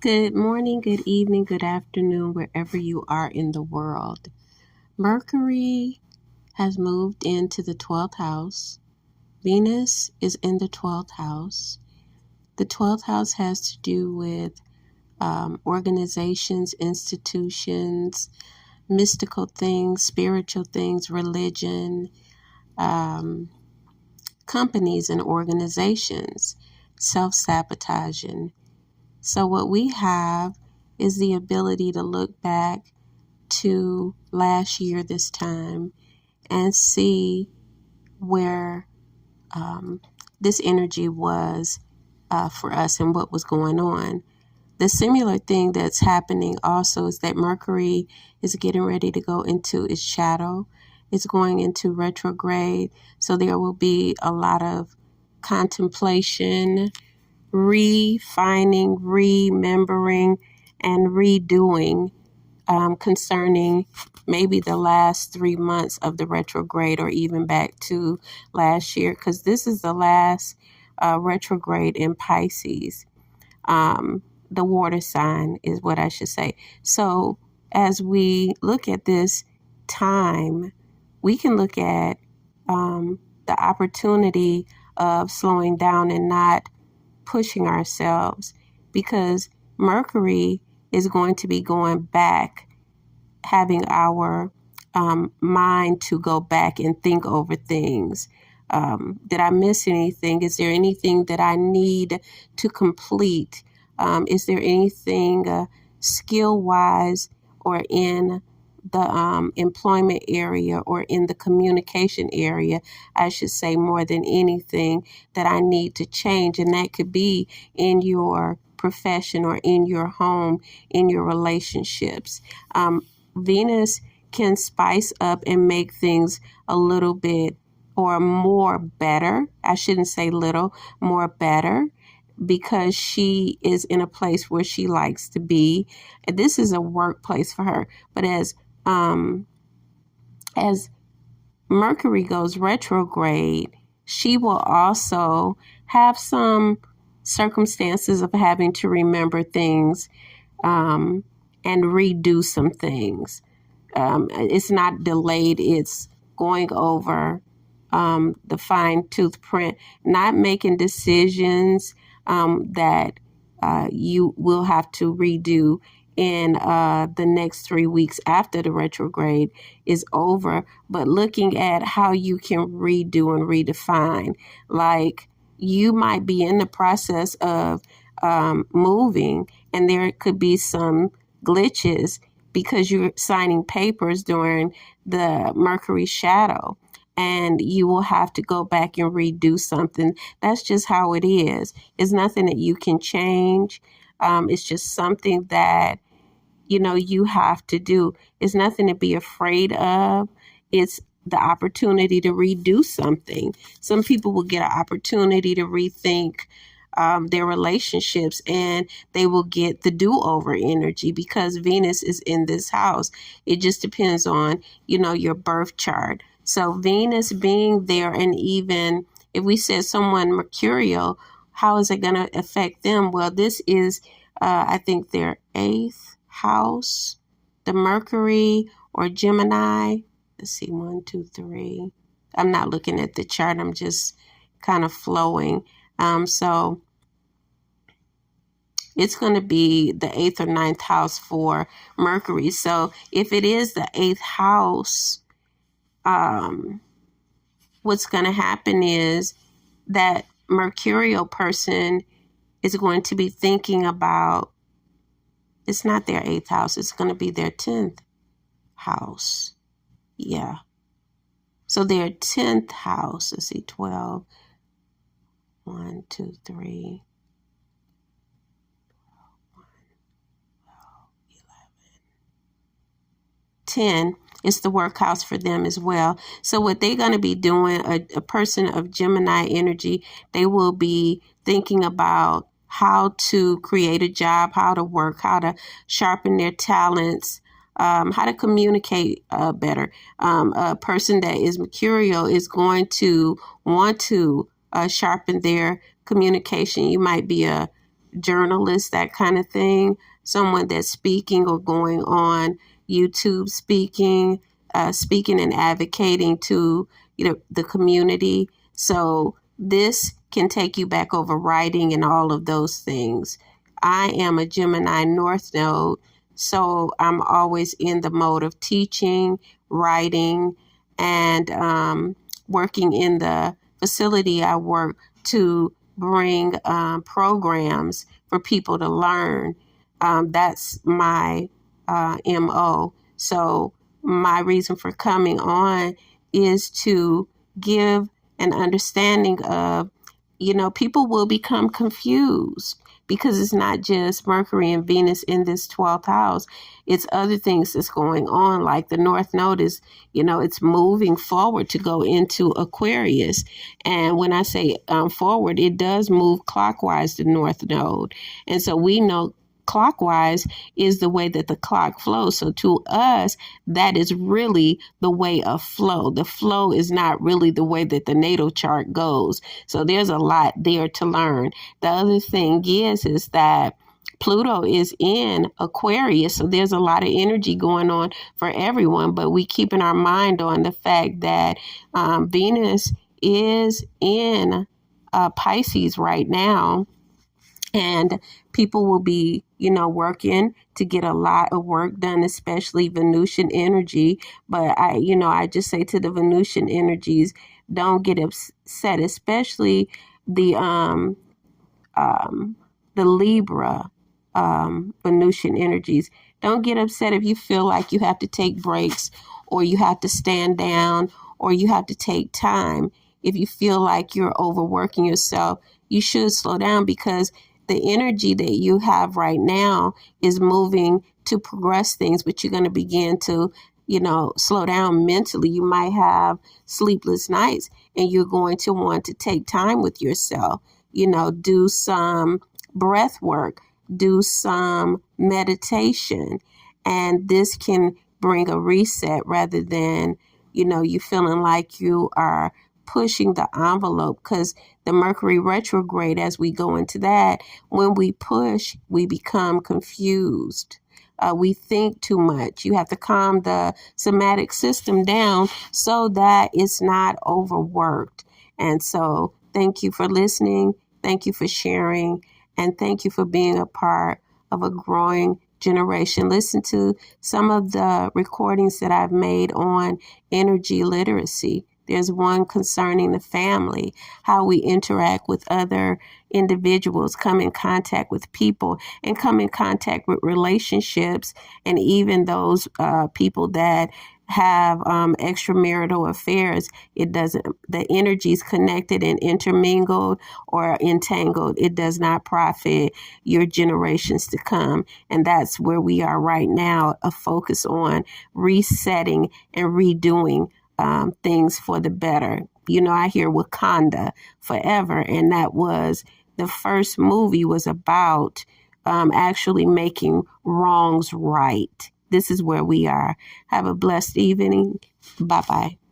Good morning, good evening, good afternoon, wherever you are in the world. Mercury has moved into the 12th house. Venus is in the 12th house. The 12th house has to do with organizations, institutions, mystical things, spiritual things, religion, companies and organizations, self-sabotaging. So what we have is the ability to look back to last year this time and see where this energy was for us and what was going on. The similar thing that's happening also is that Mercury is getting ready to go into its shadow. It's going into retrograde. So there will be a lot of contemplation, refining, remembering, and redoing concerning maybe the last 3 months of the retrograde or even back to last year, because this is the last retrograde in Pisces. The water sign is what I should say. So as we look at this time, we can look at the opportunity of slowing down and not pushing ourselves, because Mercury is going to be going back, having our mind to go back and think over things. Did I miss anything? Is there anything that I need to complete? Is there anything skill-wise or in the employment area or in the communication area, I should say, more than anything, that I need to change? And that could be in your profession or in your home, in your relationships. Venus can spice up and make things a little bit or more better. I shouldn't say little, more better, because she is in a place where she likes to be. And this is a workplace for her. But as Mercury goes retrograde, she will also have some circumstances of having to remember things and redo some things. It's not delayed. It's going over the fine-tooth print, not making decisions that you will have to redo in the next 3 weeks after the retrograde is over, but looking at how you can redo and redefine. Like, you might be in the process of moving, and there could be some glitches because you're signing papers during the Mercury shadow, and you will have to go back and redo something. That's just how it is. It's nothing that you can change. It's just something that, you have to do. It's nothing to be afraid of. It's the opportunity to redo something. Some people will get an opportunity to rethink their relationships, and they will get the do-over energy because Venus is in this house. It just depends on, your birth chart. So Venus being there, and even if we said someone mercurial, how is it going to affect them? Well, this is, I think, their 8th house, the Mercury or Gemini. Let's see, 1, 2, 3. I'm not looking at the chart. I'm just kind of flowing. So it's going to be the 8th or 9th house for Mercury. So if it is the 8th house, what's going to happen is that mercurial person is going to be thinking about, it's not their 8th house, it's going to be their 10th house. Yeah. So their 10th house, let's see, 12, 1, 2, 3, 10 is the work house for them as well. So what they're going to be doing, a person of Gemini energy, they will be thinking about how to create a job, how to work, how to sharpen their talents, how to communicate better. A person that is mercurial is going to want to sharpen their communication. You might be a journalist, that kind of thing, someone that's speaking or going on YouTube speaking and advocating to the community. So this can take you back over writing and all of those things. I am a Gemini North Node, so I'm always in the mode of teaching, writing, and working in the facility I work to bring programs for people to learn. That's my MO. So my reason for coming on is to give an understanding of, people will become confused because it's not just Mercury and Venus in this 12th house. It's other things that's going on. Like the North Node is, it's moving forward to go into Aquarius. And when I say forward, it does move clockwise, the North Node. And so we know clockwise is the way that the clock flows. So to us, that is really the way of flow. The flow is not really the way that the natal chart goes. So there's a lot there to learn. The other thing is that Pluto is in Aquarius, so there's a lot of energy going on for everyone, but we keeping our mind on the fact that Venus is in Pisces right now. And people will be, working to get a lot of work done, especially Venusian energy. But I just say to the Venusian energies, don't get upset, especially the Libra Venusian energies. Don't get upset if you feel like you have to take breaks, or you have to stand down, or you have to take time. If you feel like you're overworking yourself, you should slow down, because the energy that you have right now is moving to progress things, but you're going to begin to, slow down mentally. You might have sleepless nights, and you're going to want to take time with yourself, do some breath work, do some meditation, and this can bring a reset rather than, you feeling like you are pushing the envelope, because the Mercury retrograde, as we go into that, when we push, we become confused. We think too much. You have to calm the somatic system down so that it's not overworked. And so thank you for listening. Thank you for sharing. And thank you for being a part of a growing generation. Listen to some of the recordings that I've made on energy literacy. There's one concerning the family, how we interact with other individuals, come in contact with people, and come in contact with relationships, and even those people that have extramarital affairs. The energy is connected and intermingled or entangled. It does not profit your generations to come. And that's where we are right now, a focus on resetting and redoing things for the better. I hear Wakanda forever, and that was the first movie was about actually making wrongs right. This is where we are. Have a blessed evening. Bye-bye.